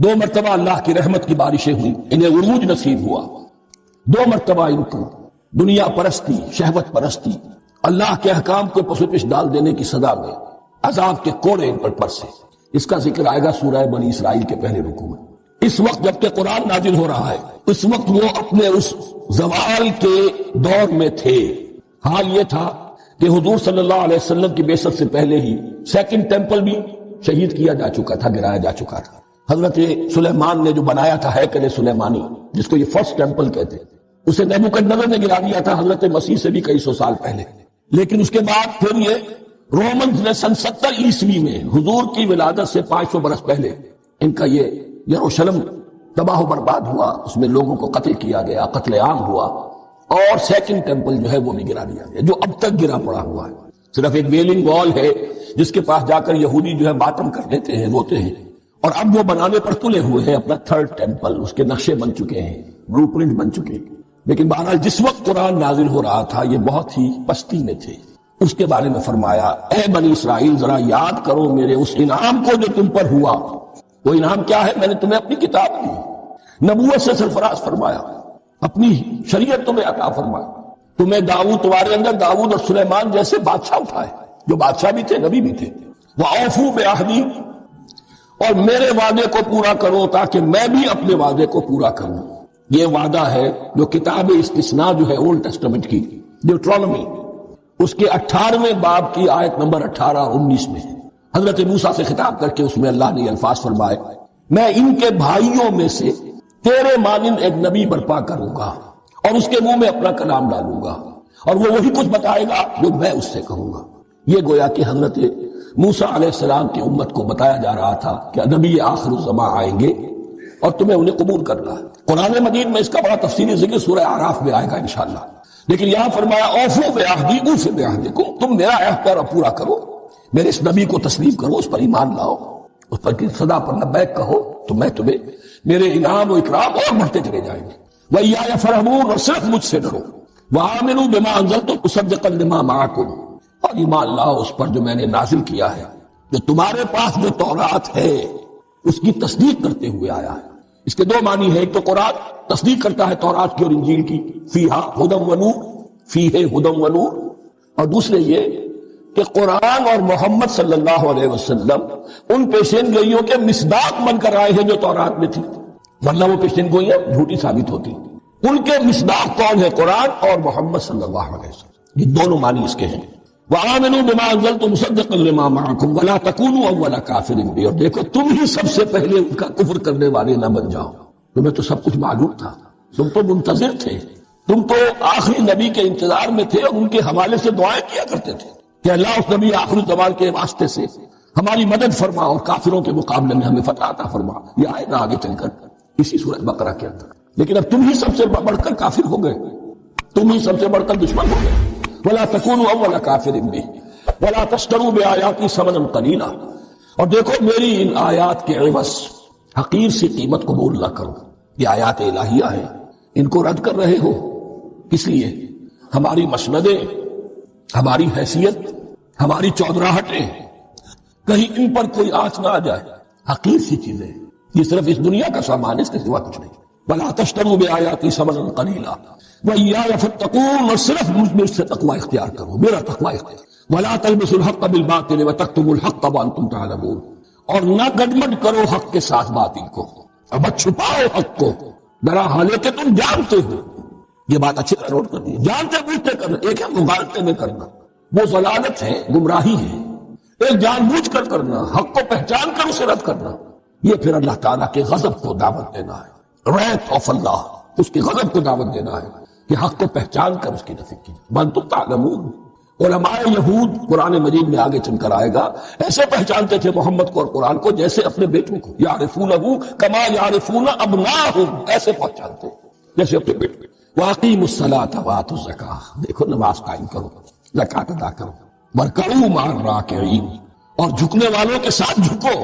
2 مرتبہ اللہ کی رحمت کی بارشیں ہوئی، انہیں عروج نصیب ہوا، 2 مرتبہ ان کو دنیا پرستی، شہوت پرستی، اللہ کے احکام کو پس پش ڈال دینے کی سزا میں عذاب کے کوڑے ان پر برسے۔ اس کا ذکر آئے گا سورہ بنی اسرائیل کے پہلے رکوع میں۔ اس وقت جبکہ قرآن نازل ہو رہا ہے، اس وقت وہ اپنے اس زوال کے دور میں تھے۔ حال یہ تھا کہ حضور صلی اللہ علیہ وسلم کی بعثت سے پہلے ہی سیکنڈ ٹیمپل بھی شہید کیا جا چکا تھا، گرایا جا چکا تھا۔ حضرت سلیمان نے جو بنایا تھا ہیکل سلیمانی، جس کو یہ فرسٹ ٹیمپل کہتے ہیں، اسے نیبوکدنضر نے گرا دیا تھا حضرت مسیح سے بھی کئی سو سال پہلے۔ لیکن اس کے بعد پھر یہ رومنز نے سن 70 عیسوی میں حضور کی ولادت سے 500 برس پہلے ان کا یہ یروشلم تباہ و برباد ہوا، اس میں لوگوں کو قتل کیا گیا، قتل عام ہوا، اور سیکنڈ ٹیمپل جو ہے وہ بھی گرا دیا گیا، جو اب تک گرا پڑا ہوا ہے۔ صرف ایک ویلنگ وال ہے جس کے پاس جا کر یہودی جو ہے ماتم کر لیتے ہیں، روتے ہیں، اور اب وہ بنانے پر تلے ہوئے ہیں اپنا 3rd ٹیمپل، اس کے نقشے بن چکے ہیں، بلو پرنٹ بن چکے ہیں۔ لیکن بہرحال جس وقت قرآن نازل ہو رہا تھا یہ بہت ہی پستی میں تھے۔ اس کے بارے میں فرمایا، اے بنی اسرائیل ذرا یاد کرو میرے اس انعام کو جو تم پر ہوا۔ وہ انعام کیا ہے؟ میں نے تمہیں اپنی کتاب دی، نبوت سے سرفراز فرمایا، اپنی شریعت تمہیں عطا فرمایا، تمہیں داؤد، تمہارے اندر داؤد اور سلیمان جیسے بادشاہ اٹھائے جو بادشاہ بھی تھے، نبی بھی تھے۔ وَأَوْفُوا بِعَهْدِي، اور میرے وعدے کو پورا کرو تاکہ میں بھی اپنے وعدے کو پورا کروں۔ یہ وعدہ ہے جو کتاب استثناء جو ہے اولڈ ٹیسٹمنٹ کی، ڈیوٹرانومی، اس کے 18ویں باب کی آیت نمبر 18 اور 19 میں حضرت موسیٰ سے خطاب کر کے اس میں اللہ نے الفاظ فرمائے، میں ان کے بھائیوں میں سے تیرے مانند ایک نبی برپا کروں گا اور اس کے منہ میں اپنا کلام ڈالوں گا، اور وہ وہی کچھ بتائے گا جو میں اس سے کہوں گا۔ یہ گویا کہ حضرت موسیٰ علیہ السلام کی امت کو بتایا جا رہا تھا کہ نبی آخر الزماں آئیں گے اور تمہیں انہیں قبول کرنا ہے۔ قرآن مجید میں اس کا بڑا تفصیلی ذکر سورہ اعراف میں آئے گا انشاءاللہ، لیکن یہاں فرمایا اوفوا بعہدی اوف بعہدکم، تم میرا عہد کرو، پورا کرو، میرے اس نبی کو تسلیم کرو، اس پر ایمان لاؤ، اس پر صدا پر لبیک کہو، تو میں تمہیں میرے انعام و اکرام اور بڑھتے چلے جائیں گے۔ وَإِيَّايَ فَارْهَبُونْ، اور صرف مجھ سے ڈرو۔ وَآمِنُوا بِمَا أَنزَلْتُ مُصَدِّقًا لِمَا مَعَكُمْ، اور ایمان لاؤ اس پر جو میں نے نازل کیا ہے، جو تمہارے پاس جو تورات ہے اس کی تصدیق کرتے ہوئے آیا ہے۔ اس کے 2 معنی ہیں، ایک تو قرآن تصدیق کرتا ہے تورات کی اور انجیل کی، فیہا ھدی ونور، فیہ ھدی ونور، اور دوسرے یہ کہ قرآن اور محمد صلی اللہ علیہ وسلم ان پیشین گوئیوں کے مصداق بن کر آئے ہیں جو تورات میں تھی، ورنہ وہ پیشین گوئیاں جھوٹی ثابت ہوتی۔ ان کے مصداق کون ہے؟ قرآن اور محمد صلی اللہ علیہ وسلم۔ یہ دونوں معنی اس کے ہیں۔ وَآمِنُوا بِمَا أَنزَلْتُ مُصَدِّقًا لِمَا مَعَكُمْ وَلَا تَكُونُوا أَوَّلَ كَافِرٍ بِهِ، اور دیکھو تم ہی سب سے پہلے ان کا کفر کرنے والے نہ بن جاؤ۔ تمہیں تو سب کچھ معلوم تھا، تم تو منتظر تھے، تم تو آخری نبی کے انتظار میں تھے اور ان کے حوالے سے دعائیں کیا کرتے تھے کہ اللہ اس نبی آخری زمان کے واسطے سے ہماری مدد فرما اور کافروں کے مقابلے میں ہمیں فتح عطا فرما۔ یہ آئے گا آگے چل کر اسی سورہ بقرہ کے اندر۔ لیکن اب تم ہی سب سے بڑھ کر کافر ہو گئے، تم ہی سب سے بڑھ کر دشمن ہو گئے۔ وَلَا تَكُونُوا أَوَّلَ كَافِرٍ بِهِ وَلَا تَشْتَرُوا بِآيَاتِي ثَمَنًا قَلِيلًا، اور دیکھو میری ان آیات کے عوض حقیر سی قیمت قبول نہ کرو۔ یہ آیات الہیہ ہیں، ان کو رد کر رہے ہو کس لیے؟ ہماری مسندیں، ہماری حیثیت، ہماری چودراہٹیں، کہیں ان پر کوئی آنچ نہ آ جائے۔ حقیر سی چیزیں، یہ صرف اس دنیا کا سامان ہے، اس کے سوا کچھ نہیں۔ وَلَا تَشْتَرُوا بِآيَاتِي ثَمَنًا قَلِيلًا وَإِيَّايَ فَاتَّقُونِ، اور صرف مجھ سے تقوی اختیار کرو، میرا تقوی اختیار۔ وَلَا تَلْبِسُوا الْحَقَّ بِالْبَاطِلِ وَتَكْتُمُوا الْحَقَّ وَأَنْتُمْ تَعْلَمُونَ، اور نہ گڈمڈ کرو حق کے ساتھ باطل کو، اور مت چھپاؤ حق کو، ذرا حالے کہ تم جانتے ہو۔ یہ بات اچھی طرح نوٹ کر دی، جانتے بوجھتے کرنا، ایک ہے مغالطے میں کرنا، وہ ضلالت ہے، گمراہی ہے، ایک جان بوجھ کر کرنا، حق کو پہچان کر اسے رد کرنا، یہ پھر اللہ تعالیٰ کے غضب کو دعوت دینا ہے، wrath of اللہ، اس کے غضب کو دعوت دینا ہے کہ حق کو پہچان کر اس کی نفی کی۔ وَأَنْتُمْ تَعْلَمُونَ، علماء یہود قرآن مجید میں آگے چل کر آئے گا، ایسے پہچانتے تھے محمد کو اور قرآن کو جیسے اپنے بیٹوں کو، یعرفونہ کما یعرفون ابناہم، ایسے پہچانتے جیسے اپنے بیٹوں۔ وَأَقِیمُوا الصَّلَاةَ وَآتُوا الزَّکَاةَ، دیکھو نماز قائم کرو، زکوٰۃ ادا کرو، وَارْکَعُوا مَعَ الرَّاکِعِینَ، اور جھکنے والوں کے ساتھ جھکو۔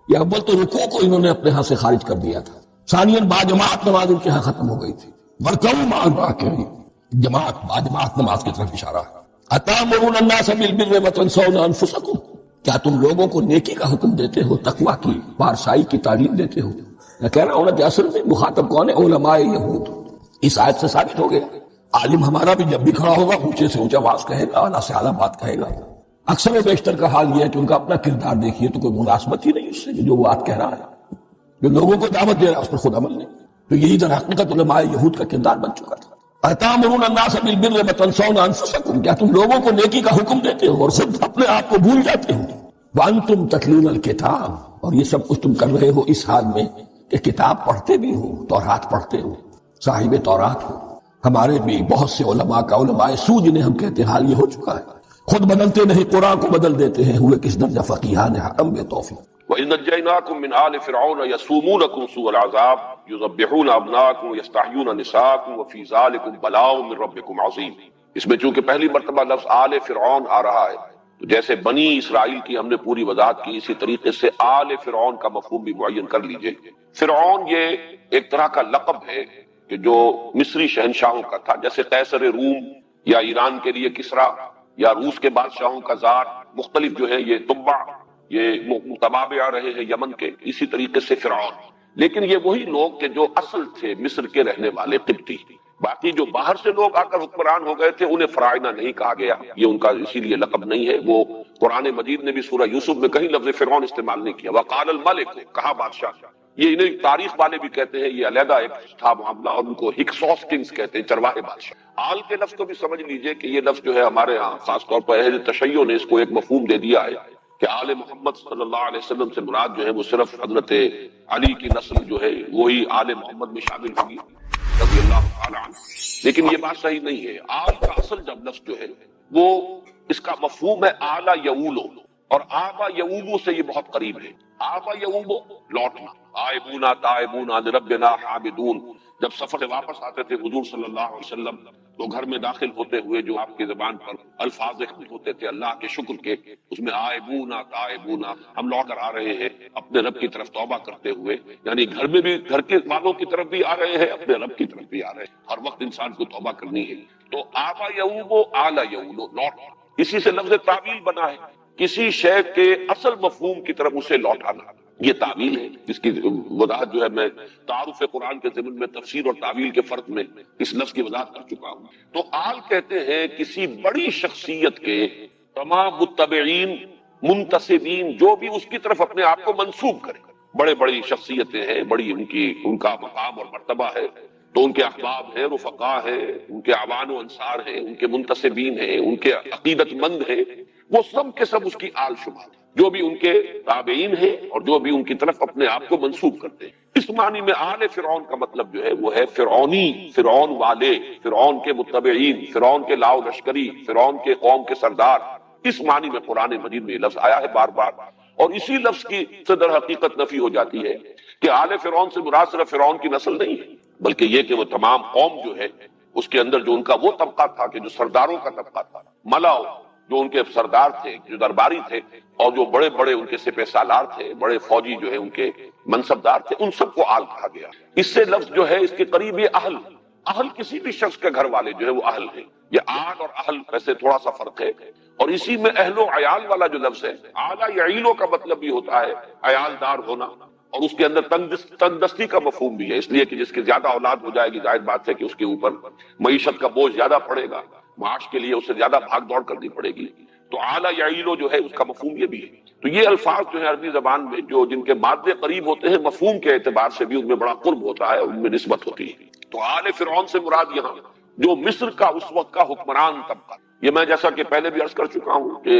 یہ اول تو رکوع کو انہوں نے اپنے ہاں سے خارج کر دیا تھا، ثانیاً باجماعت نماز ان کے ہاں ختم ہو گئی تھی۔ وَارْکَعُوا مَعَ الرَّاکِعِینَ، جماعت باجماعت نماز کی طرف اشارہ ہے۔ أَتَأْمُرُونَ النَّاسَ بِالْبِرِّ وَتَنْسَوْنَ أَنفُسَكُمْ، کیا تم لوگوں کو نیکی کا حکم دیتے ہو، تقویٰ کی، پارسائی کی تعلیم دیتے ہو، میں کہہ رہا ہوں نا کہ اصل میں مخاطب کون ہے؟ علماء یہود. اس آیت سے ثابت ہو گیا عالم ہمارا بھی جب بھی کھڑا ہوگا اونچے سے اونچا بات کہے گا، اعلیٰ سے اعلیٰ بات کہے گا. اکثر و بیشتر کا حال یہ ہے کہ ان کا اپنا کردار دیکھیے تو کوئی مناسبت ہی نہیں اس سے کہ جو بات کہہ رہا ہے، جو لوگوں کو دعوت دے رہا ہے اس پر خود عمل نہیں. تو یہی در حقیقت علماء یہود کا کردار بن چکا تھا. اتامرون الناس بالبر وتنسون انفسکم، کیا تم لوگوں کو نیکی کا حکم دیتے ہو اور خود اپنے آپ کو بھول جاتے ہو. وانتم تتلون الکتاب، اور یہ سب کچھ تم کر رہے ہو اس حال میں کہ کتاب پڑھتے بھی ہو، تورات پڑھتے ہو، صاحب تورات ہو. ہمارے بھی بہت سے علماء کا علماء سو جنہیں ہم کہتے ہیں حال یہ ہو چکا ہے، خود بدلتے نہیں قرآن کو بدل دیتے ہیں. ہوئے کس درجہ فقیہان حکم بے توفیق. وَإِذْ نَجَّيْنَاكُمْ مِنْ آلِ فِرْعَوْنَ يَسُومُونَكُمْ سُوءَ الْعَذَابِ يُذَبِّحُونَ أَبْنَاءَكُمْ وَيَسْتَحْيُونَ نِسَاءَكُمْ وَفِي ذَلِكُمْ بَلَاءٌ مِّن رَبِّكُمْ عَظِيمٌ. اس میں چونکہ پہلی مرتبہ لفظ آل فرعون آ رہا ہے تو جیسے بنی اسرائیل کی ہم نے پوری وضاحت کی، اسی طریقے سے آل فرعون کا مفہوم بھی معین کر لیجئے. فرعون یہ ایک طرح کا لقب ہے کہ جو مصری شہنشاہوں کا تھا، جیسے قیصر روم یا ایران کے لیے کسرا یا روس کے بادشاہوں کا زار، مختلف جو ہے یہ تبع، یہ متبابع رہے ہیں یمن کے، اسی طریقے سے فرعون. لیکن یہ وہی لوگ کہ جو اصل تھے مصر کے رہنے والے قبطی. باقی جو باہر سے لوگ آ کر حکمران ہو گئے تھے انہیں فراعنہ نہیں کہا گیا، یہ ان کا اسی لیے لقب نہیں ہے. وہ قرآن مجید نے بھی سورہ یوسف میں کہیں لفظ فرعون استعمال نہیں کیا. وقال الملک، کہا بادشاہ. یہ انہیں تاریخ والے بھی کہتے ہیں یہ علیحدہ ایک تھا معاملہ، اور ان کو ہکسوس کنگز کہتے ہیں، چرواہے بادشاہ. آل کے لفظ کو بھی سمجھ لیجئے کہ یہ لفظ جو ہے ہمارے ہاں خاص طور پر اہل تشیع نے اس کو ایک مفہوم دے دیا ہے کہ آل محمد صلی اللہ علیہ وسلم سے مراد جو ہے وہ صرف حضرت علی کی نسل جو ہے وہی آل محمد میں شامل ہوگی رضی اللہ تعالی عنہ. لیکن یہ بات صحیح نہیں ہے. آل کا اصل جب لفظ جو ہے وہ اس کا مفہوم ہے اعلیٰ یعولو، اور آبا یعوبو سے یہ بہت قریب ہے. آبا یعوبو لوٹنا، آئبونا تائبونا لربنا حامدون. جب سفر سے واپس آتے تھے حضور صلی اللہ علیہ وسلم تو گھر میں داخل ہوتے ہوئے جو آپ کی زبان پر الفاظ ہوتے تھے اللہ کے شکر کے، اس میں آئبونا تائبونا، ہم لوٹ کر آ رہے ہیں اپنے رب کی طرف توبہ کرتے ہوئے. یعنی گھر میں بھی گھر کے والوں کی طرف بھی آ رہے ہیں، اپنے رب کی طرف بھی آ رہے ہیں. ہر وقت انسان کو توبہ کرنی ہے. تو آبا یعوبو اعلیٰ یعولو، لوٹ. اسی سے لفظ تعویل بنا ہے، کسی شے کے اصل مفہوم کی طرف اسے لوٹانا. یہ تعویل ہے جس کی وضاحت جو ہے میں تعارف قرآن کے ضمن میں تفسیر اور تعویل کے فرق میں اس لفظ کی وضاحت کر چکا ہوں. تو آل کہتے ہیں کسی بڑی شخصیت کے تمام متبعین منتسبین جو بھی اس کی طرف اپنے آپ کو منسوب کرے. بڑے بڑی شخصیتیں ہیں، بڑی ان کا مقام اور مرتبہ ہے، تو ان کے احباب ہیں، رفقا ہیں، ان کے اعوان و انصار ہیں، ان کے منتسبین ہیں، ان کے عقیدت مند ہیں، وہ سب کے سب اس کی آل شمار ہیں، جو بھی ان کے تابعین ہیں اور جو بھی ان کی طرف اپنے آپ کو منسوب کرتے ہیں. اس معنی میں آل فرعون کا مطلب جو ہے وہ ہے فرعونی، فرعون والے، فرعون کے متبعین، فرعون کے لاؤ لشکری، فرعون کے قوم کے سردار. اس معنی میں قرآن مجید میں یہ لفظ آیا ہے بار بار، اور اسی لفظ کی در حقیقت نفی ہو جاتی ہے کہ آل فرعون سے مراد صرف فرعون کی نسل نہیں ہے، بلکہ یہ کہ وہ تمام قوم جو ہے اس کے اندر جو ان کا وہ طبقہ تھا کہ جو سرداروں کا طبقہ تھا، ملاؤ جو ان کے سردار تھے، جو درباری تھے، اور جو بڑے بڑے ان کے سپہ سالار تھے، بڑے فوجی جو ہے ان کے منصبدار تھے، ان سب کو آل کہا گیا. اس سے لفظ جو ہے اس کے قریب یہ اہل، اہل کسی بھی شخص کے گھر والے جو ہے وہ اہل ہیں. یہ آل اور اہل ویسے تھوڑا سا فرق ہے. اور اسی میں اہل و عیال والا جو لفظ ہے، اعلیٰ یعیلو کا مطلب بھی ہوتا ہے عیال دار ہونا، اور اس کے اندر تنگ دستی کا مفہوم بھی ہے، اس لیے کہ جس کی زیادہ اولاد ہو جائے گی ظاہر بات ہے کہ اس کے اوپر معیشت کا بوجھ زیادہ پڑے گا، معاش کے لیے اسے زیادہ بھاگ دوڑ کرنی پڑے گی. تو اعلیٰ یعیلو جو ہے اس کا مفہوم یہ بھی ہے. تو یہ الفاظ جو ہے عربی زبان میں جو جن کے مادے قریب ہوتے ہیں مفہوم کے اعتبار سے بھی ان میں بڑا قرب ہوتا ہے، ان میں نسبت ہوتی ہے. تو آل فرعون سے مراد یہاں جو مصر کا اس وقت کا حکمران طبقہ، یہ میں جیسا کہ پہلے بھی عرض کر چکا ہوں کہ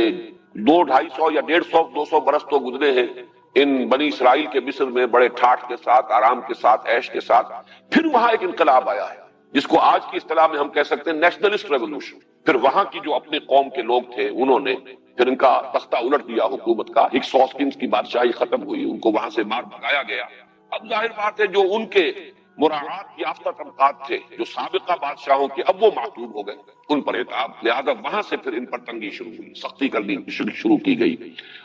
200-250 یا 150-200 برس تو گزرے ہیں ان بنی اسرائیل کے مصر میں بڑے ٹھاٹھ کے ساتھ، آرام کے ساتھ، عیش کے ساتھ. پھر وہاں ایک انقلاب آیا ہے جس کو آج کی اصطلاح میں ہم کہہ سکتے ہیں نیشنلسٹ ریولوشن. پھر وہاں کی جو اپنے قوم کے لوگ تھے انہوں نے پھر ان کا تختہ الٹ دیا حکومت کا. ہکسوس کنگز کی بادشاہی ختم ہوئی، ان کو وہاں سے مار بھگایا گیا. اب ظاہر بات ہے جو ان کے مراعات یافتہ طبقات تھے جو سابقہ بادشاہوں کے، اب وہ معطوب ہو گئے، ان پر اعتاب، لہذا وہاں سے پھر ان پر تنگی شروع ہوئی، سختی کرنی شروع کی گئی،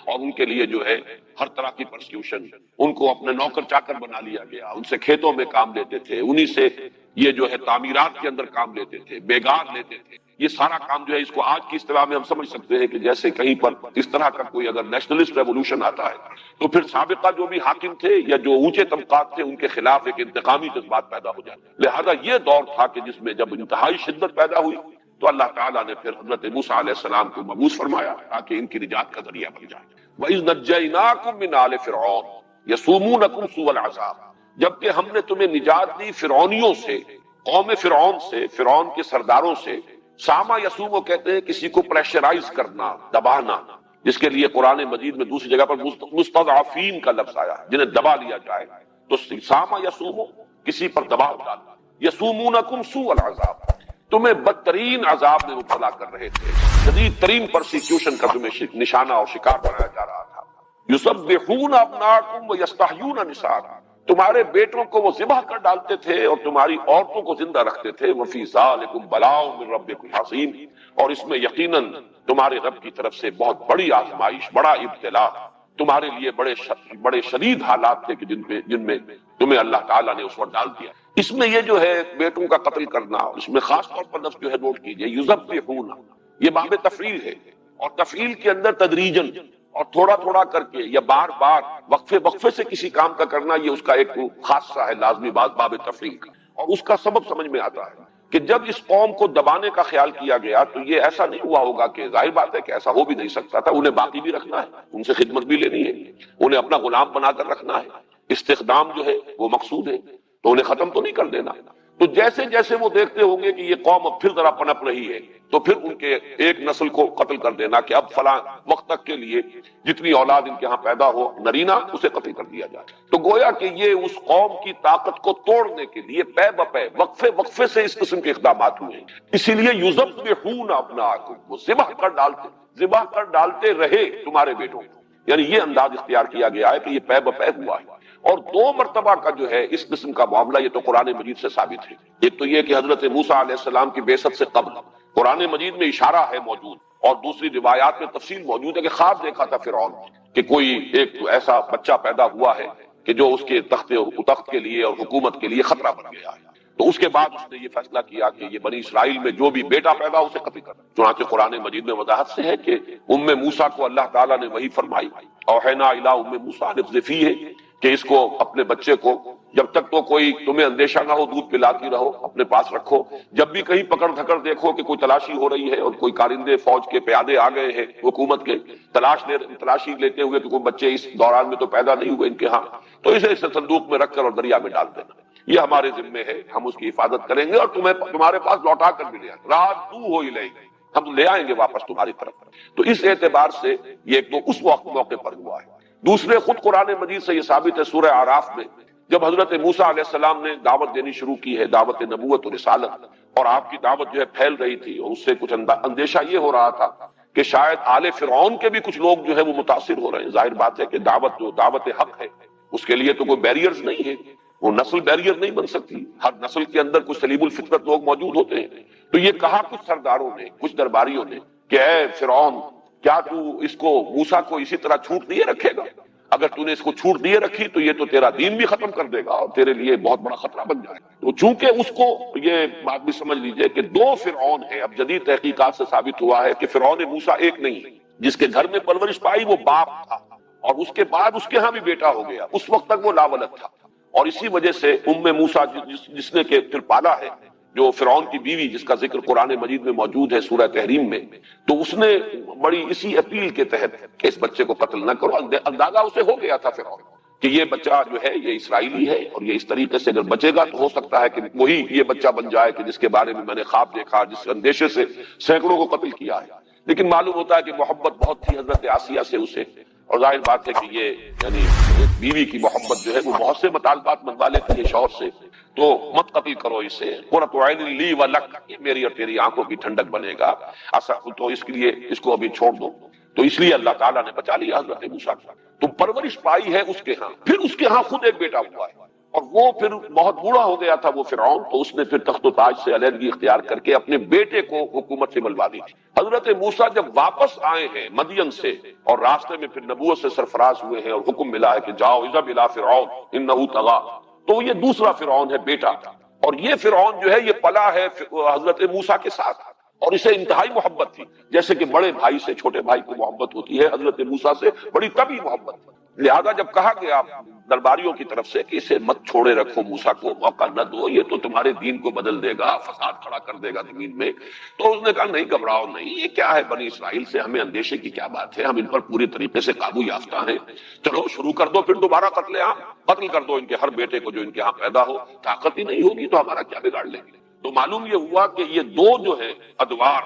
اور ان کے لیے جو ہے ہر طرح کی پرسیکیوشن. ان کو اپنے نوکر چاکر بنا لیا گیا، ان سے کھیتوں میں کام لیتے تھے، انہی سے یہ جو ہے تعمیرات کے اندر کام لیتے تھے، بیگار لیتے تھے. یہ سارا کام جو ہے اس کو آج کی اصطلاح میں ہم سمجھ سکتے ہیں کہ جیسے کہیں پر اس طرح کا کوئی اگر نیشنلسٹ ریولوشن آتا ہے تو پھر سابقہ جو بھی حاکم تھے یا جو اونچے طبقات تھے ان کے خلاف ایک انتقامی جذبات پیدا ہو جاتے. لہذا یہ دور تھا کہ جس میں جب انتہائی شدت پیدا ہوئی تو اللہ تعالیٰ نے پھر حضرت موسیٰ علیہ السلام کو مبعوث فرمایا تاکہ ان کی نجات کا ذریعہ بن جائے. وَإِذْ نَجَّيْنَاكُمْ مِنْ آلِ فِرْعَوْنَ يَسُومُونَكُمْ سُوءَ الْعَذَابِ، جبکہ ہم نے تمہیں نجات دی فرعونیوں سے، قوم فرعون سے، فرعون کے سرداروں سے. ساما یسومو کہتے ہیں کسی کو پریشرائز کرنا، دبانا، جس کے لیے قرآن مجید میں دوسری جگہ پر مستضعفین کا لفظ آیا جنہیں دبا لیا جائے. تو ساما یسومو کسی پر دباؤ ڈالنا. یسومونکم سوء العذاب، تمہیں بدترین عذاب میں مبتلا کر رہے تھے، شدید ترین پرسیکیوشن کا تمہیں نشانہ اور شکار بنایا جا رہا تھا. یسبحون ابناکم ویستحیون نساءکم، تمہارے بیٹوں کو وہ ذبح کر ڈالتے تھے اور تمہاری عورتوں کو زندہ رکھتے تھے. وفی ذالکم بلاء من ربکم عظیم، اور اس میں یقیناً تمہارے رب کی طرف سے بہت بڑی آزمائش، بڑا ابتلا، تمہارے لیے بڑے شدید حالات تھے کہ جن میں تمہیں اللہ تعالیٰ نے اس وقت ڈال دیا. اس میں یہ جو ہے بیٹوں کا قتل کرنا، اس میں خاص طور پر لفظ جو ہے نوٹ کیجئے، یذبحون، یہ باب تفعیل ہے، اور تفعیل کے اندر تدریجن اور تھوڑا تھوڑا کر کے یا بار بار وقفے سے کسی کام کا کرنا، یہ اس کا ایک خاصہ ہے لازمی باب تفعیل کا. اور اس کا سبب سمجھ میں آتا ہے کہ جب اس قوم کو دبانے کا خیال کیا گیا تو یہ ایسا نہیں ہوا ہوگا کہ ظاہر بات ہے کہ ایسا ہو بھی نہیں سکتا تھا، انہیں باقی بھی رکھنا ہے، ان سے خدمت بھی لینی ہے، انہیں اپنا غلام بنا کر رکھنا ہے، استخدام جو ہے وہ مقصود ہے، تو انہیں ختم تو نہیں کر دینا. تو جیسے جیسے وہ دیکھتے ہوں گے کہ یہ قوم اب پھر ذرا پنپ رہی ہے تو پھر ان کے ایک نسل کو قتل کر دینا کہ اب فلاں وقت تک کے لیے جتنی اولاد ان کے ہاں پیدا ہو نرینہ اسے قتل کر دیا جائے. تو گویا کہ یہ اس قوم کی طاقت کو توڑنے کے لیے پے بپے وقفے سے اس قسم کے اقدامات ہوئے. اسی لیے یذبحون ابناءکم، وہ ذبح کر ڈالتے رہے تمہارے بیٹوں کو. یعنی یہ انداز اختیار کیا گیا ہے کہ یہ پے بپے ہوا ہے. اور 2 مرتبہ کا جو ہے اس قسم کا معاملہ یہ تو قرآن مجید سے ثابت ہے. ایک تو یہ کہ حضرت موسیٰ علیہ السلام کی بعثت سے قبل قرآن مجید میں اشارہ ہے موجود، اور دوسری روایات میں تفصیل موجود ہے کہ خواب دیکھا تھا فرعون کہ کوئی ایک ایسا بچہ پیدا ہوا ہے کہ جو اس کے تخت کے لیے اور حکومت کے لیے خطرہ بن گیا ہے. تو اس کے بعد اس نے یہ فیصلہ کیا کہ یہ بنی اسرائیل میں جو بھی بیٹا پیدا اسے قتل کرنا. چنانچہ قرآن مجید میں وضاحت سے ہے کہ موسیٰ کو اللہ تعالیٰ نے وحی فرمائی، اوحینا الی موسیٰ ان اقذفیہ، کہ اس کو اپنے بچے کو جب تک تو کوئی تمہیں اندیشہ نہ ہو دودھ پلاتی رہو، اپنے پاس رکھو. جب بھی کہیں پکڑ دھکڑ دیکھو کہ کوئی تلاشی ہو رہی ہے اور کوئی کارندے فوج کے پیادے آ گئے ہیں حکومت کے تلاشی لیتے ہوئے کہ کوئی بچے اس دوران میں تو پیدا نہیں ہوئے ان کے ہاں، تو اسے صندوق میں رکھ کر اور دریا میں ڈال دینا. یہ ہمارے ذمے ہے، ہم اس کی حفاظت کریں گے اور تمہارے پاس لوٹا کر بھی لے آئیں گے. رات تو ہو ہی لیں گے، ہم لے آئیں گے واپس تمہاری طرف. تو اس اعتبار سے یہ ایک تو اس موقع پر ہوا ہے. دوسرے خود قرآن مجید سے یہ ثابت ہے سورہ اعراف میں جب حضرت موسیٰ علیہ السلام نے دعوت دینی شروع کی ہے، دعوت نبوت و رسالت، اور آپ کی دعوت جو ہے پھیل رہی تھی، اور اس سے کچھ اندیشہ یہ ہو رہا تھا کہ شاید آل فرعون کے بھی کچھ لوگ جو ہے وہ متاثر ہو رہے ہیں. ظاہر بات ہے کہ دعوت حق ہے، اس کے لیے تو کوئی بیریئرز نہیں ہے، وہ نسل بیریئر نہیں بن سکتی، ہر نسل کے اندر کچھ سلیب الفطرت لوگ موجود ہوتے ہیں. تو یہ کہا کچھ سرداروں نے، کچھ درباریوں نے کہ اے فرعون، کیا تو اس کو موسیٰ کو اسی طرح چھوٹ دیے رکھے گا؟ اگر تو نے اس کو چھوٹ دیے رکھی تو یہ تو تیرا دین بھی ختم کر دے گا اور تیرے لیے بہت بڑا خطرہ بن جائے گا. تو چونکہ اس کو یہ بات بھی سمجھ لیجئے کہ 2 فرعون ہیں. اب جدید تحقیقات سے ثابت ہوا ہے کہ فرعون موسیٰ ایک نہیں ہے. جس کے گھر میں پرورش پائی وہ باپ تھا، اور اس کے بعد اس کے ہاں بھی بیٹا ہو گیا، اس وقت تک وہ لاولد تھا. اور اسی وجہ سے موسیٰ جس نے کہ پھر پالا ہے، جو فرعون کی بیوی جس کا ذکر قرآن مجید میں موجود ہے سورہ تحریم میں، تو اس نے بڑی اسی اپیل کے تحت کہ اس بچے کو قتل نہ کرو، اندازہ اسے ہو گیا تھا فرعون کہ یہ بچہ جو ہے یہ اسرائیلی ہے، اور یہ اس طریقے سے اگر بچے گا تو ہو سکتا ہے کہ وہی یہ بچہ بن جائے کہ جس کے بارے میں نے خواب دیکھا، جس اندیشے سے سینکڑوں کو قتل کیا ہے. لیکن معلوم ہوتا ہے کہ محبت بہت تھی حضرت آسیہ سے اسے، اور ظاہر بات ہے کہ یہ یعنی بیوی کی محبت جو ہے وہ بہت سے مطالبات منوا لیتی ہے شوہر سے، تو مت قتل کرو اسے، قرۃ عین لی ولک، یہ میری اور تیری آنکھوں کی ٹھنڈک بنے گا، تو اس کے لیے اس کو ابھی چھوڑ دو. تو اس لیے اللہ تعالیٰ نے بچا لیا حضرت موسیٰ کو. تو پرورش پائی ہے اس کے ہاں. پھر اس کے ہاں خود ایک بیٹا ہوا ہے، اور وہ پھر بہت بوڑھا ہو گیا تھا وہ فرعون، تو اس نے پھر تخت و تاج سے علیحدگی اختیار کر کے اپنے بیٹے کو حکومت سے ملوا دی تھی. حضرت موسیٰ جب واپس آئے ہیں مدین سے، اور راستے میں پھر نبوت سے سرفراز ہوئے ہیں اور حکم ملا ہے کہ جاؤ اذهب الى فرعون انه طغى، تو یہ دوسرا فرعون ہے بیٹا. اور یہ فرعون جو ہے یہ پلا ہے حضرت موسیٰ کے ساتھ، اور اسے انتہائی محبت تھی، جیسے کہ بڑے بھائی سے چھوٹے بھائی کو محبت ہوتی ہے، حضرت موسیٰ سے بڑی طبی محبت تھی۔ لہذا جب کہا گیا درباریوں کی طرف سے کہ اسے مت چھوڑے رکھو، موسیٰ کو موقع نہ دو، یہ تو تمہارے دین کو بدل دے گا، فساد کھڑا کر دے گا زمین میں، تو اس نے کہا نہیں گھبراؤ نہیں، یہ کیا ہے بنی اسرائیل سے ہمیں اندیشے کی کیا بات ہے، ہم ان پر پوری طریقے سے قابو یافتہ ہیں، چلو شروع کر دو، پھر دوبارہ قتل عام، قتل کر دو ان کے ہر بیٹے کو جو ان کے ہاں پیدا ہو، طاقت ہی نہیں ہوگی تو ہمارا کیا بگاڑ لیں گے۔ تو معلوم یہ ہوا کہ یہ دو جو ہے ادوار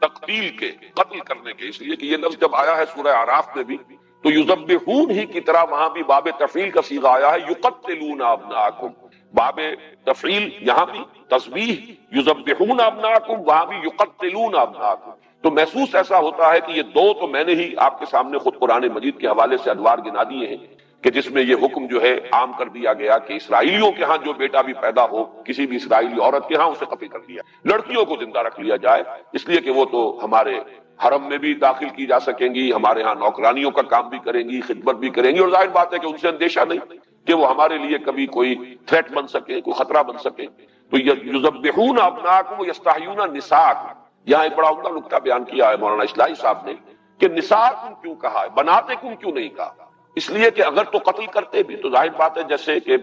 تقتیل کے، قتل کرنے کے، اس لیے کہ یہ لفظ جب آیا ہے سورہ اعراف میں بھی تو یذبحون ہی کی طرح وہاں بھی باب تفعیل کا صیغہ آیا ہے، یقتلون ابناءکم، باب تفعیل یہاں بھی تسبیح، یذبحون ابناءکم، وہاں بھی یقتلون ابناءکم۔ تو محسوس ایسا ہوتا ہے کہ یہ دو تو میں نے ہی آپ کے سامنے خود قرآن مجید کے حوالے سے ادوار گنا دیے ہیں کہ جس میں یہ حکم جو ہے عام کر دیا گیا کہ اسرائیلیوں کے ہاں جو بیٹا بھی پیدا ہو کسی بھی اسرائیلی عورت کے ہاں اسے قتل کر دیا، لڑکیوں کو زندہ رکھ لیا جائے، اس لیے کہ وہ تو ہمارے حرم میں بھی داخل کی جا سکیں گی، ہمارے ہاں نوکرانیوں کا کام بھی کریں گی، خدمت بھی کریں گی، اور ظاہر بات ہے کہ ان سے اندیشہ نہیں کہ وہ ہمارے لیے کبھی کوئی تھریٹ بن سکے، کوئی خطرہ بن سکے۔ تو یذبحون ابناءکم ویستحیون نساءکم، یہاں ایک بڑا عمدہ نکتہ بیان کیا ہے مولانا اصلاحی صاحب نے کہ نساءکم کیوں کہا ہے، بناتکم کیوں نہیں کہا؟ اس لیے کہ اگر تو قتل کرتے بھی تو ظاہر بات ہے جیسے کہ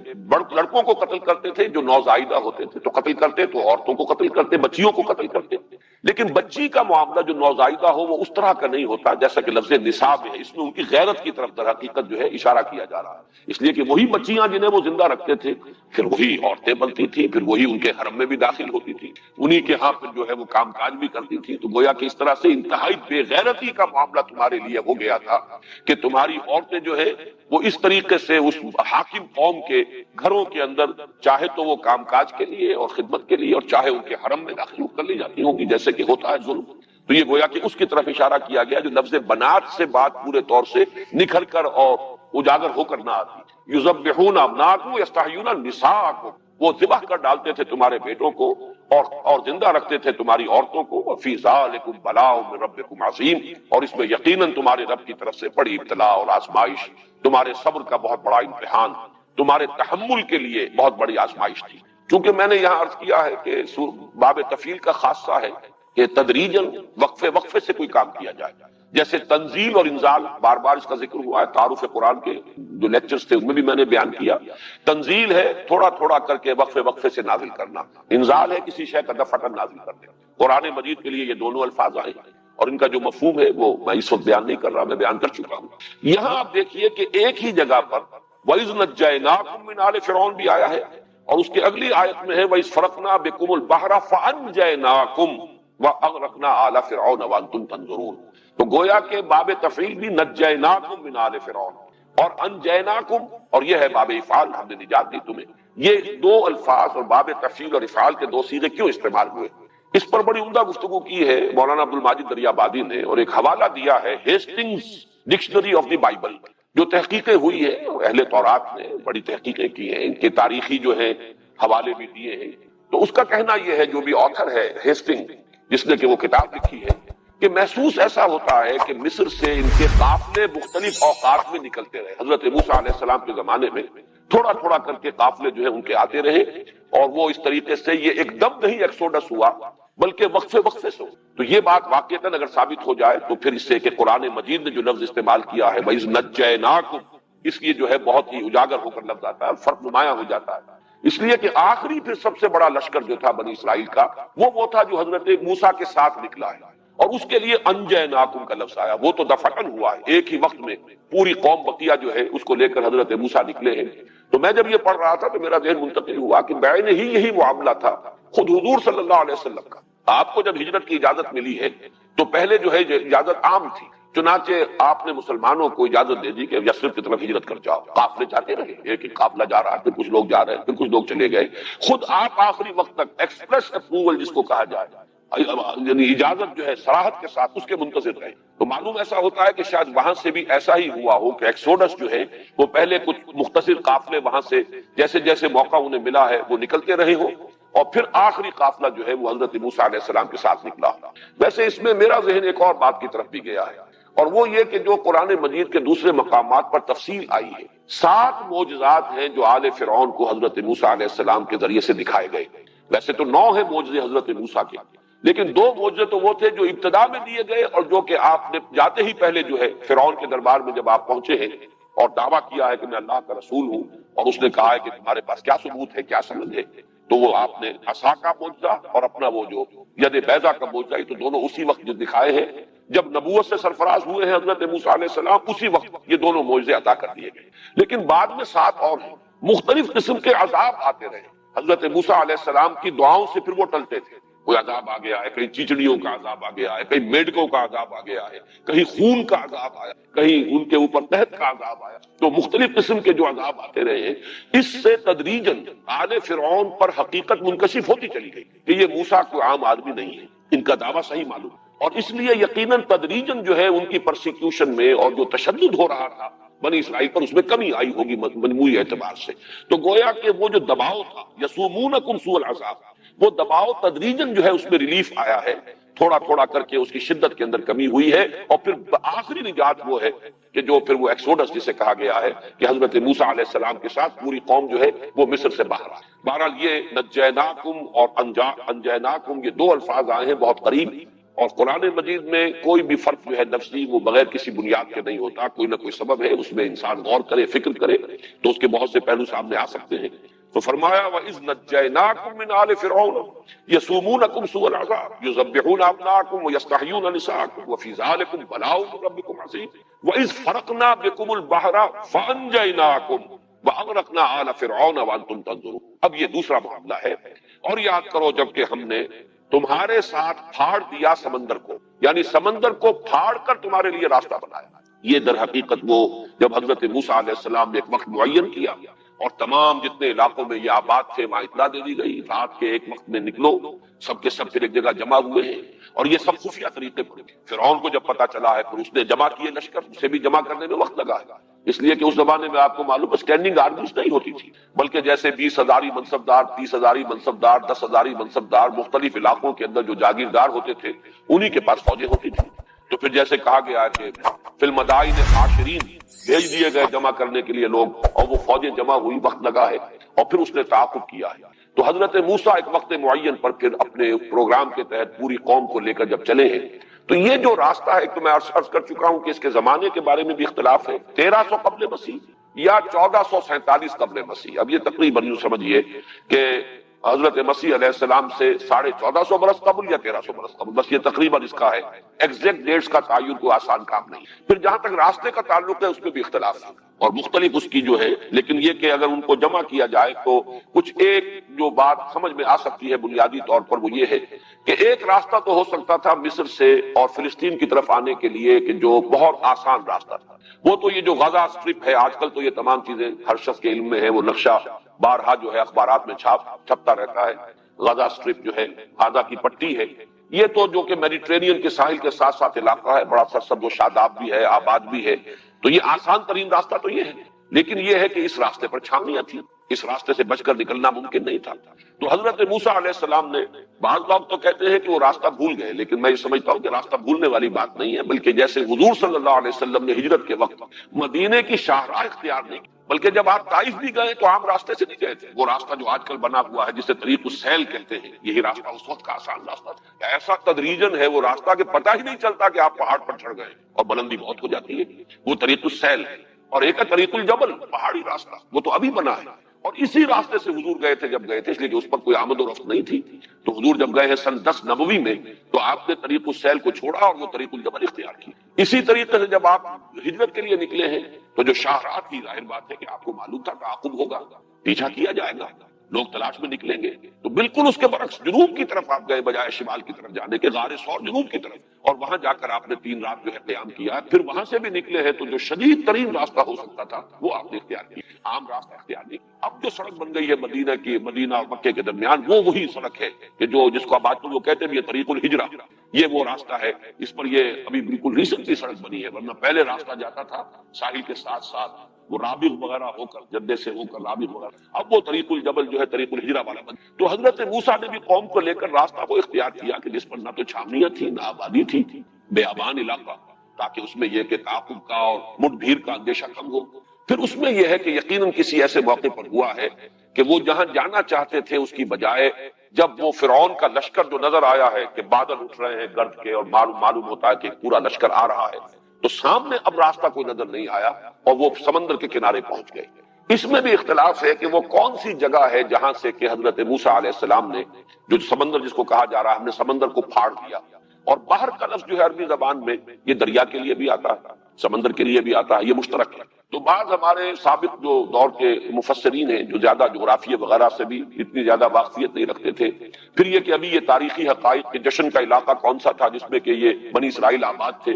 لڑکوں کو قتل کرتے تھے جو نوزائیدہ ہوتے تھے تو قتل کرتے، تو عورتوں کو قتل کرتے، بچیوں کو قتل کرتے، لیکن بچی کا معاملہ جو نوزائیدہ ہو وہ اس طرح کا نہیں ہوتا جیسا کہ لفظ نساء میں ہے، اس میں ان کی غیرت کی طرف در حقیقت جو ہے اشارہ کیا جا رہا ہے، اس لیے کہ وہی بچیاں جنہیں وہ زندہ رکھتے تھے پھر وہی عورتیں بنتی تھی، پھر وہی ان کے حرم میں بھی داخل ہوتی تھی، انہی کے ہاں پھر جو ہے وہ کام کاج بھی کرتی تھی، تو گویا کہ اس طرح سے انتہائی بے غیرتی کا معاملہ تمہارے لیے ہو گیا تھا کہ تمہاری عورتیں جو ہے وہ اس طریقے سے اس حاکم قوم کے گھروں کے اندر چاہے تو وہ کام کاج کے لیے اور خدمت کے لیے اور چاہے ان کے حرم میں داخل کر لی جاتی ہوں گی جیسے کہ ہوتا ہے ظلم۔ تو یہ گویا کہ اس کی طرف اشارہ کیا گیا جو لفظ بنات سے بات پورے طور سے نکھر کر اور اجاگر ہو کر نہ آتی۔ یذبحون ابناءکم ویستحیون نساءکم، وہ ذبح کر ڈالتے تھے تمہارے بیٹوں کو اور زندہ رکھتے تھے تمہاری عورتوں کو، وفی ذالکم بلاء من ربکم عظیم، اور اس میں یقیناً تمہارے رب کی طرف سے بڑی ابتلا اور آزمائش، تمہارے صبر کا بہت بڑا امتحان، تمہارے تحمل کے لیے بہت بڑی آزمائش تھی۔ چونکہ میں نے یہاں عرض کیا ہے کہ باب تفعیل کا خاصہ ہے کہ تدریجاً وقفے سے کوئی کام کیا جائے، جیسے تنزیل اور انزال، بار بار اس کا ذکر ہوا ہے، تعارف قرآن کے جو لیکچرز تھے ان میں بھی میں نے بیان کیا۔ تنزیل ہے تھوڑا تھوڑا کر کے وقفے سے نازل کرنا، انزال ہے کسی شے کا دفعتاً نازل کر دینا۔ قرآن مجید کے لیے یہ دونوں الفاظ آئے ہیں اور ان کا جو مفہوم ہے وہ میں اس وقت بیان نہیں کر رہا، میں بیان کر چکا ہوں۔ یہاں آپ دیکھیے کہ ایک ہی جگہ پر وَإِذْ نَجَّيْنَاكُم مِّنْ آلِ فِرْعَوْنَ بھی آیا ہے، اور اس کی اگلی آیت میں ہے وَإِذْ فَرَقْنَا بِكُمُ الْبَحْرَ فَأَنْجَيْنَاكُمْ وَأَغْرَقْنَا آلَ فِرْعَوْنَ وَأَنْتُمْ تَنظُرُونَ۔ تو گویا کہ باب تفعیل بھی نجیناکم من آل فرعون اور انجیناکم، اور یہ ہے باب افعال، ہم نے نجات دی تمہیں۔ یہ دو الفاظ اور باب تفعیل اور افعال کے دو صیغے کیوں استعمال ہوئے، اس پر بڑی عمدہ گفتگو کی ہے مولانا عبد الماجد دریابادی نے، اور ایک حوالہ دیا ہے Hastings dictionary of the Bible, جو تحقیقیں ہوئی ہے اہل تورات نے بڑی تحقیقیں کی ہیں، ان کے تاریخی جو ہے حوالے بھی دیے ہیں۔ تو اس کا کہنا یہ ہے، جو بھی آتھر ہے ہیسٹنگ جس نے کہ وہ کتاب لکھی ہے، کہ محسوس ایسا ہوتا ہے کہ مصر سے ان کے قافلے مختلف اوقات میں نکلتے رہے، حضرت موسیٰ علیہ السلام کے زمانے میں تھوڑا تھوڑا کر کے قافلے جو ہے ان کے آتے رہے، اور وہ اس طریقے سے یہ ایک دم نہیں ایکسوڈس ہوا بلکہ وقفے سے ہو۔ تو یہ بات واقعتاً اگر ثابت ہو جائے تو پھر اس سے کہ قرآن مجید نے جو لفظ استعمال کیا ہے وَإِذْ نَجَّيْنَاكُمْ، اس لیے جو ہے بہت ہی اجاگر ہو کر لفظ آتا ہے، فرق نمایاں ہو جاتا ہے، اس لیے کہ آخری پھر سب سے بڑا لشکر جو تھا بنی اسرائیل کا وہ تھا جو حضرت موسیٰ کے ساتھ نکلا ہے، اور اس کے لیے انجیناکم کا لفظ آیا، وہ تو دفعتاً ہوا ہے، ایک ہی وقت میں پوری قوم بقیہ جو ہے اس کو لے کر حضرت موسیٰ نکلے ہیں۔ تو میں جب یہ پڑھ رہا تھا تو میرا ذہن منتقل ہوا کہ بعین ہی یہی معاملہ تھا خود حضور صلی اللہ علیہ وسلم کا۔ آپ کو جب ہجرت کی اجازت ملی ہے تو پہلے جو ہے اجازت عام تھی، چنانچہ آپ نے مسلمانوں کو اجازت دے دی کہ یثرب کی طرف ہجرت کر جاؤ، قافلے جاتے رہے، ایک ایک قافلہ جا رہا ہے، پھر کچھ لوگ جا رہے ہیں، پھر کچھ لوگ چلے گئے، خود آپ آخری وقت تک ایکسپریس اپروول جس کو کہا جائے، یعنی اجازت جو ہے صراحت کے ساتھ اس کے منتظر رہے۔ تو معلوم ایسا ہوتا ہے کہ شاید وہاں سے بھی ایسا ہی ہوا ہو کہ ایکسوڈس جو ہے وہ پہلے کچھ مختصر قافلے وہاں سے جیسے جیسے موقع انہیں ملا ہے وہ نکلتے رہے ہوں، اور پھر آخری قافلہ جو ہے وہ حضرت موسیٰ علیہ السلام کے ساتھ نکلا۔ ویسے اس میں میرا ذہن ایک اور بات کی طرف بھی گیا ہے، اور وہ یہ کہ جو قرآن مجید کے دوسرے مقامات پر تفصیل آئی ہے، 7 معجزات ہیں جو آل فرعون کو حضرت موسیٰ علیہ السلام کے ذریعے سے دکھائے گئے۔ ویسے تو 9 ہیں معجزے حضرت موسیٰ کے، لیکن دو معجزے تو وہ تھے جو ابتدا میں دیے گئے اور جو کہ آپ نے جاتے ہی پہلے جو ہے فرعون کے دربار میں جب آپ پہنچے ہیں اور دعویٰ کیا ہے کہ میں اللہ کا رسول ہوں، اور اس نے کہا ہے کہ تمہارے پاس کیا ثبوت ہے، کیا سند ہے، تو وہ آپ نے عصا کا معجزہ اور اپنا وہ جو ید بیضا کا معجزہ، یہ تو دونوں اسی وقت جو دکھائے ہیں جب نبوت سے سرفراز ہوئے ہیں حضرت موسیٰ علیہ السلام، اسی وقت یہ دونوں معجزے عطا کر دیے گئے۔ لیکن بعد میں ساتھ اور ہیں، مختلف قسم کے عذاب آتے رہے۔ حضرت موسیٰ علیہ السلام کی دعاؤں سے پھر وہ ٹلتے تھے، کوئی عذاب آ گیا ہے، کہیں چیچڑیوں کا عذاب آ گیا ہے، کہیں میڈکوں کا عذاب آ گیا ہے، کہیں خون کا عذاب آیا، کہیں ان کے اوپر قحط کا عذاب آیا، تو مختلف قسم کے جو عذاب آتے رہے ہیں، اس سے تدریجاً آل فرعون پر حقیقت منکشف ہوتی چلی گئی کہ یہ موسیٰ کوئی عام آدمی نہیں ہے، ان کا دعویٰ صحیح معلوم، اور اس لیے یقیناً تدریجاً جو ہے ان کی پرسیکیوشن میں اور جو تشدد ہو رہا تھا بنی اسرائیل پر، اس میں کمی آئی ہوگی مجموعی اعتبار سے۔ تو گویا کہ وہ جو دباؤ تھا، یسومونکم سوء العذاب، وہ دباؤ تدریجاً جو ہے اس میں ریلیف آیا ہے، تھوڑا تھوڑا کر کے اس کی شدت کے اندر کمی ہوئی ہے، اور پھر آخری نجات وہ ہے کہ جو پھر وہ ایکسوڈس جسے کہا گیا ہے کہ حضرت موسیٰ علیہ السلام کے ساتھ پوری قوم جو ہے وہ مصر سے باہر آئی۔ بہرحال یہ نجیناکم اور انجیناکم، یہ دو الفاظ آئے ہیں بہت قریب، اور قرآن مجید میں کوئی بھی فرق جو ہے نفسی وہ بغیر کسی بنیاد کے نہیں ہوتا، کوئی نہ کوئی سبب ہے، اس میں انسان غور کرے، فکر کرے تو اس کے بہت سے پہلو سامنے آ سکتے ہیں۔ تو فرمایا وَإِذْ نَجَّيْنَاكُمْ مِنْ آلِ فِرْعَوْنَ يَسُومُونَكُمْ سُوءَ الْعَذَابِ يُذَبِّحُونَ أَبْنَاءَكُمْ وَيَسْتَحْيُونَ نِسَاءَكُمْ وَفِي ذَلِكُمْ بَلَاءٌ مِّن رَّبِّكُمْ عَظِيمٌ وَإِذْ فَرَقْنَا بِكُمُ الْبَحْرَ فَأَنجَيْنَاكُمْ وَأَغْرَقْنَا آلَ فِرْعَوْنَ وَأَنتُمْ تَنظُرُونَ۔ اب یہ دوسرا معاملہ ہے، اور یاد کرو جب کہ ہم نے تمہارے ساتھ پھاڑ دیا سمندر کو، یعنی سمندر کو پھاڑ کر تمہارے لیے راستہ بنایا۔ یہ در حقیقت وہ جب حضرت موسیٰ علیہ السلام نے ایک وقت معین کیا اور تمام جتنے علاقوں میں یہ آباد تھے وہاں اطلاع دے دی گئی، رات کے ایک وقت میں نکلو، سب کے سب پھر ایک جگہ جمع ہوئے ہیں، اور یہ سب خفیہ طریقے پر۔ فرعون کو جب پتہ چلا ہے پھر اس نے جمع کیے لشکر، اسے بھی جمع کرنے میں وقت لگا ہے، اس لیے کہ اس زمانے میں آپ کو معلوم ہے اسٹینڈنگ آرمیز نہیں ہوتی تھی، بلکہ جیسے 20,000 منصبدار، 30,000 منصبدار، 10,000 منصبدار مختلف علاقوں کے اندر جو جاگیردار ہوتے تھے انہی کے پاس فوجیں ہوتی تھی۔ تو پھر جیسے کہا گیا ہے کہ فی المدائن حاشرین، بھیج دیے گئے جمع کرنے کے لیے لوگ، اور وہ فوجیں جمع ہوئی، وقت لگا ہے، اور پھر اس نے تعاقب کیا ہے۔ تو حضرت موسیٰ ایک وقت معین پر پھر اپنے پروگرام کے تحت پوری قوم کو لے کر جب چلے ہیں، تو یہ جو راستہ ہے تو میں عرض کر چکا ہوں کہ اس کے زمانے کے بارے میں بھی اختلاف ہے، 1300 قبل مسیح یا 1447 قبل مسیح۔ اب یہ تقریباً یوں سمجھیے کہ حضرت مسیح علیہ السلام سے 1450 برس قبل یا 1300 برس قبل، بس یہ تقریباً اس کا ہے، ایگزیکٹ ڈیٹس کا تعین کوئی آسان کام نہیں۔ پھر جہاں تک راستے کا تعلق ہے اس میں بھی اختلاف ہے اور مختلف اس کی جو ہے، لیکن یہ کہ اگر ان کو جمع کیا جائے تو کچھ ایک جو بات سمجھ میں آ سکتی ہے بنیادی طور پر وہ یہ ہے کہ ایک راستہ تو ہو سکتا تھا مصر سے اور فلسطین کی طرف آنے کے لیے کہ جو بہت آسان راستہ تھا، وہ تو یہ جو غزہ اسٹرپ ہے، آج کل تو یہ تمام چیزیں ہر شخص کے علم میں ہے، وہ نقشہ بارہا جو ہے اخبارات میں چھپتا رہتا ہے، غزہ اسٹرپ جو ہے غزہ کی پٹی ہے، یہ تو جو کہ میڈیٹرینین کے ساحل کے ساتھ ساتھ علاقہ ہے، بڑا سرسبز و شاداب بھی ہے، آباد بھی ہے، تو یہ آسان ترین راستہ تو یہ ہے، لیکن یہ ہے کہ اس راستے پر چھاؤنیاں تھیں، اس راستے سے بچ کر نکلنا ممکن نہیں تھا۔ تو حضرت موسیٰ علیہ السلام نے، بعض لوگ تو کہتے ہیں کہ وہ راستہ بھول گئے، لیکن میں یہ سمجھتا ہوں کہ راستہ بھولنے والی بات نہیں ہے، بلکہ جیسے حضور صلی اللہ علیہ وسلم نے ہجرت کے وقت مدینے کی شاہراہ اختیار نہیں کی، بلکہ جب آپ طائف بھی گئے تو عام راستے سے نہیں گئے تھے، وہ راستہ جو آج کل بنا ہوا ہے جسے طریق السیل کہتے ہیں، یہی راستہ اس وقت کا آسان راستہ تھا۔ ایسا تدریجن ہے وہ راستہ کہ پتہ ہی نہیں چلتا کہ آپ پہاڑ پر چڑھ گئے اور بلندی بہت ہو جاتی ہے، وہ طریق السیل ہے، اور ایک ہے طریق الجبل، پہاڑی راستہ، وہ تو ابھی بنا ہے، اور اسی راستے سے حضور گئے تھے جب گئے تھے، اس لیے کہ اس پر کوئی آمد و رفت نہیں تھی۔ تو حضور جب گئے ہیں سن 10 نبوی میں تو آپ نے طریق السیل کو چھوڑا اور وہ طریق الجبل اختیار کی۔ اسی طریقے سے جب آپ ہجرت کے لیے نکلے ہیں تو جو شاہراہ کی، ظاہر بات ہے کہ آپ کو معلوم تھا تعاقب ہوگا، پیچھا کیا جائے گا، لوگ تلاش میں نکلیں گے، تو بالکل اس کے برعکس جنوب کی طرف آپ گئے بجائے شمال کی طرف جانے کے، غار ثور جنوب کی طرف، اور وہاں جا کر آپ نے 3 رات جو ہے قیام کیا، پھر وہاں سے بھی نکلے ہیں تو جو شدید ترین راستہ ہو سکتا تھا وہ آپ نے اختیار کیا، عام راستہ اختیار نہیں۔ اب جو سڑک بن گئی ہے مدینہ اور مکے کے درمیان، وہ وہی سڑک ہے کہ جو جس کو اب آج وہ کہتے ہیں یہ طریق الہجرہ، یہ وہ راستہ ہے، اس پر یہ ابھی بالکل ریسنٹلی سڑک بنی ہے، ورنہ پہلے راستہ جاتا تھا ساحل کے ساتھ ساتھ وہ رابغ وغیرہ ہو کر، جدے سے ہو کر رابغ وغیرہ، اب وہ طریق الجبل جو ہے طریق الہجرہ والا بن۔ تو حضرت موسیٰ نے بھی قوم کو لے کر راستہ وہ اختیار کیا کہ جس پر نہ تو چھاونیاں تھیں نہ آبادی تھی، بیابان علاقہ، تاکہ اس میں یہ کہ تعاقب کا اور مٹ بھیڑ کا اندیشہ کم ہو۔ پھر اس میں یہ ہے کہ یقیناً کسی ایسے موقع پر ہوا ہے کہ وہ جہاں جانا چاہتے تھے اس کی بجائے جب وہ فرعون کا لشکر جو نظر آیا ہے کہ بادل اٹھ رہے ہیں گرد کے اور معلوم ہوتا ہے کہ پورا لشکر آ رہا ہے، تو سامنے اب راستہ کوئی نظر نہیں آیا اور وہ سمندر کے کنارے پہنچ گئے۔ اس میں بھی اختلاف ہے کہ وہ کون سی جگہ ہے جہاں سے کہ حضرت موسیٰ علیہ السلام نے جو سمندر جس کو کہا جا رہا ہے ہم نے سمندر کو پھاڑ دیا، اور باہر کا لفظ جو ہے عربی زبان میں یہ دریا کے لیے بھی آتا ہے، سمندر کے لیے بھی آتا ہے، یہ مشترک ہے۔ تو بعض ہمارے سابق جو دور کے مفسرین ہیں جو زیادہ جغرافیہ وغیرہ سے بھی اتنی زیادہ واقفیت نہیں رکھتے تھے، پھر یہ کہ ابھی یہ تاریخی حقائق کے جشن کا علاقہ کون سا تھا جس میں کہ یہ بنی اسرائیل آباد تھے،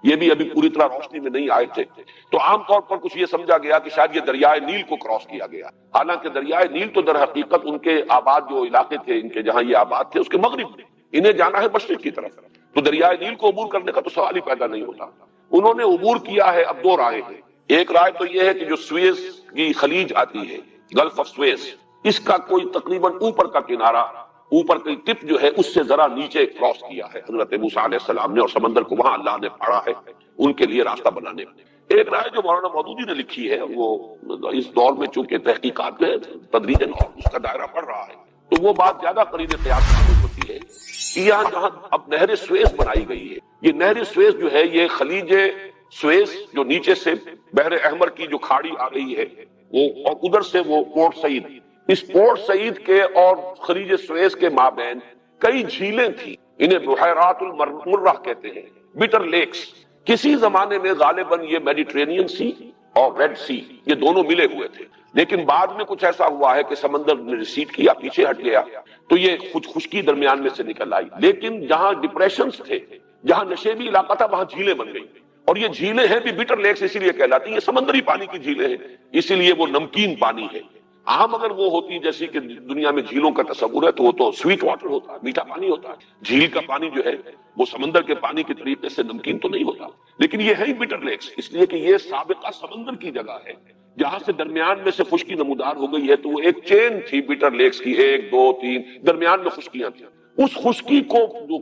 یہ بھی ابھی پوری طرح روشنی میں نہیں آئے تھے، تو عام طور پر کچھ یہ سمجھا گیا کہ شاید یہ دریائے نیل کو کراس کیا گیا، حالانکہ دریائے نیل تو در حقیقت ان کے آباد جو علاقے تھے ان کے جہاں یہ آباد تھے اس کے مغرب میں، انہیں جانا ہے مشرق کی طرف، تو دریائے نیل کو عبور کرنے کا تو سوال ہی پیدا نہیں ہوتا۔ انہوں نے عبور کیا ہے۔ اب دو رائے ہیں، ایک رائے تو یہ ہے کہ جو سویز کی خلیج آتی ہے، گلف آف سویز، اس کا کوئی تقریباً اوپر کا کنارہ، اوپر کی ٹپ جو ہے اس سے ذرا نیچے کراس کیا ہے حضرت موسیٰ علیہ السلام نے، اور سمندر کو وہاں اللہ نے پھاڑا ہے ان کے لیے راستہ بنانے میں۔ ایک رائے جو مولانا مودودی نے لکھی ہے، وہ اس دور میں چونکہ تحقیقات میں تدریجاً اور اس کا دائرہ بڑھ رہا ہے، تو وہ بات زیادہ قریب قیاس ثابت ہوتی ہے کہ یہاں جہاں اب نہر سویز بنائی گئی ہے، یہ نہر سویز جو ہے یہ خلیج سویز جو نیچے سے بحر احمر کی جو کھاڑی آ رہی ہے وہ، اور ادھر سے وہ پورٹ سعید، اس پورٹ سعید کے اور خلیج سویز کے مابین کئی جھیلیں تھیں، انہیں بحیرات المرہ کہتے ہیں، بٹر لیکس۔ کسی زمانے میں غالباً یہ میڈیٹرینین سی اور ریڈ سی یہ دونوں ملے ہوئے تھے، لیکن بعد میں کچھ ایسا ہوا ہے کہ سمندر نے ریسیڈ کیا، پیچھے ہٹ گیا، تو یہ خشکی درمیان میں سے نکل آئی، لیکن جہاں ڈپریشنز تھے، جہاں نشیبی علاقہ تھا، وہاں جھیلیں بن گئی، اور یہ جھیلیں ہیں بھی بٹر لیکس اسی لیے کہلاتی ہیں، یہ سمندری پانی کی جھیلیں ہیں، اسی لیے وہ نمکین پانی ہے۔ عام اگر وہ ہوتی جیسی کہ دنیا میں جھیلوں کا تصور ہے تو وہ تو سویٹ واٹر ہوتا ہے، میٹھا پانی ہوتا ہے، جھیل کا پانی جو ہے وہ سمندر کے پانی کے طریقے سے نمکین تو نہیں ہوتا، لیکن یہ ہے ہی بٹر لیکس، اس لیے کہ یہ سابقہ سمندر کی جگہ ہے جہاں سے درمیان میں سے خشکی نمودار ہو گئی ہے، تو وہ ایک چین تھی بٹر لیکس کی، 1 2 3 درمیان میں خشکیاں تھیں، اس خشکی کو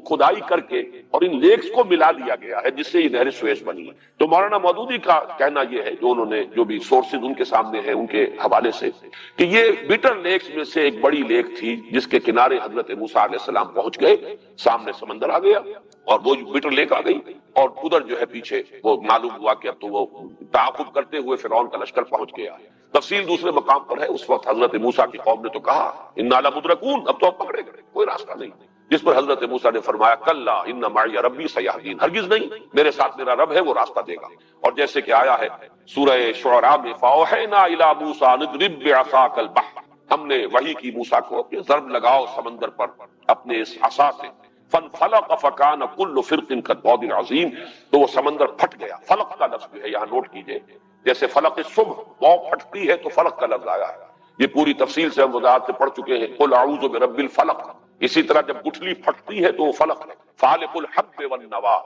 کھدائی کر کے اور ان لیکس کو ملا دیا گیا ہے جس سے یہ نہر سویز بنی ہے۔ تو مولانا مودودی کا کہنا یہ ہے، جو انہوں نے جو بھی سورسز ان کے سامنے ہیں ان کے حوالے سے، کہ یہ بٹر لیکس میں سے ایک بڑی لیک تھی جس کے کنارے حضرت موسیٰ علیہ السلام پہنچ گئے، سامنے سمندر آ گیا اور وہ بٹر لیک آ گئی، اور ادھر جو ہے پیچھے وہ معلوم ہوا کہ اب تو وہ تعاقب کرتے ہوئے فرعون کا لشکر پہنچ گیا۔ تفصیل دوسرے مقام پر ہے، اس وقت حضرت موسیٰ کی قوم نے تو کہا انا لمدرکون، اب تو ہم پکڑے گئے، کوئی راستہ نہیں، جس پر حضرت موسیٰ نے فرمایا کلا ان معی ربی سیہدین، ہرگز نہیں، میرے ساتھ میرا رب ہے وہ راستہ دے گا۔ اور جیسے کہ آیا ہے سورہ شعراء میں فاوحینا الی موسیٰ ان اضرب بعصاک البحر، ہم نے وحی کی موسیٰ کو کہ ضرب لگاؤ سمندر پر اپنے اس عصا سے، فانفلق فکان کل فرق کالطود العظیم، تو وہ سمندر پھٹ گیا۔ فلق کا لفظ جو ہے یہاں نوٹ کیجئے، جیسے فلق صبح وہ پھٹتی ہے تو فلق کا لفظ آیا ہے، یہ پوری تفصیل سے ہم وضاحت سے پڑھ چکے ہیں، قل اعوذ برب الفلق، اسی طرح جب گٹھلی پھٹتی ہے تو وہ فلق ہے، فالق الحب والنوا،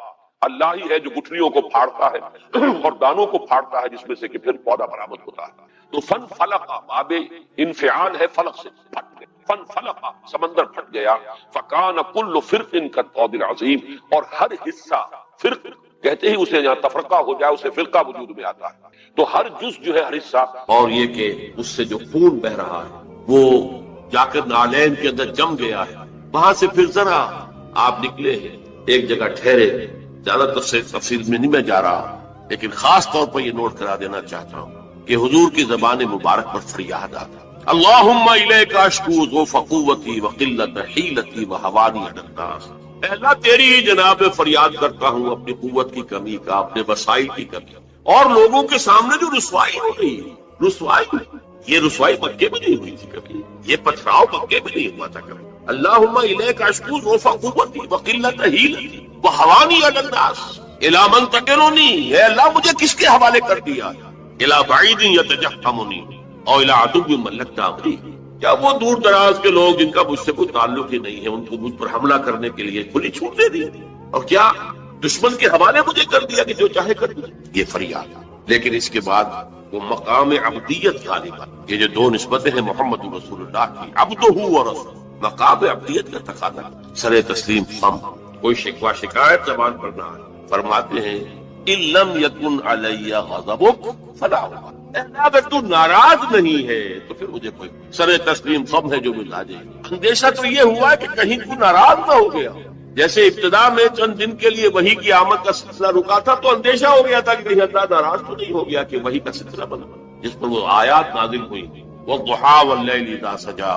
اللہ ہی ہے جو گٹھلیوں کو پھاڑتا ہے اور دانوں کو پھاڑتا ہے جس میں سے کہ پھر پودا برآمد ہوتا ہے۔ تو فن فلق باب انفعال ہے، فلق سے پھٹ گیا، فن فلق سمندر پھٹ گیا، فکان کل فرق کالطود العظیم، اور ہر حصہ، فرق کہتے ہی اسے جہاں تفرقہ ہو جائے اسے فرقہ وجود میں آتا ہے، تو ہر جز جو ہے ہر حصہ، اور یہ کہ اس سے جو خون بہ رہا ہے وہ جا کر نالین کے اندر جم گیا ہے، وہاں سے پھر ذرا آپ نکلے ہیں ایک جگہ ٹھہرے، زیادہ تفصیل میں نہیں میں جا رہا، لیکن خاص طور پر یہ نوٹ کرا دینا چاہتا ہوں کہ حضور کی زبان مبارک پر فریاد آتا، اللہم الیک اشکو ضعف قوتی وقلت حیلتی وہوانی علی الناس، اے اللہ تیری ہی جناب فریاد کرتا ہوں اپنی قوت کی کمی کا، اپنے وسائل کی کمی، اور لوگوں کے سامنے جو رسوائی ہو رہی ہے، رسوائی، یہ رسوائی مکے میں نہیں ہوئی تھی کبھی، یہ پتھراؤ مکے میں نہیں ہوا تھا کبھی۔ اللہم الیک اشکو ضعف قوتی وقلت حیلتی وہوانی علی الناس، الی من تکلنی، اے اللہ مجھے کس کے حوالے کر دیا، الی بعید یتجہمنی او الی عدو ملکت امری، کیا وہ دور دراز کے لوگ جن کا مجھ سے کوئی تعلق ہی نہیں ہے ان کو مجھ پر حملہ کرنے کے لیے کھلی چھوٹ دے دی، اور کیا دشمن کے حوالے مجھے کر دیا کہ جو چاہے کر دیا، یہ فریاد۔ لیکن اس کے بعد وہ مقام عبدیت غالبا، یہ جو دو نسبتیں ہیں محمد رسول اللہ کی، عبدہ و رسول، مقام عبدیت کا تقاضا، سر تسلیم خم، کوئی شکوہ شکایت زبان پر نہ آئے، فرماتے ہیں ان لم یکن علی غضبک فلا، اگر تو ناراض نہیں ہے تو پھر مجھے کوئی سر تسلیم خم ہے جو ملا جائے. اندیشہ تو یہ ہوا کہ کہیں تو ناراض نہ ہو گیا. جیسے ابتدا میں چند دن کے لیے وحی کی آمد کا سلسلہ رکا تھا تو اندیشہ ہو گیا تھا کہ کہیں اللہ ناراض تو نہیں ہو گیا کہ وحی کا سلسلہ بنا جس پر وہ آیات نازل ہوئی. والضحیٰ واللیل اذا سجا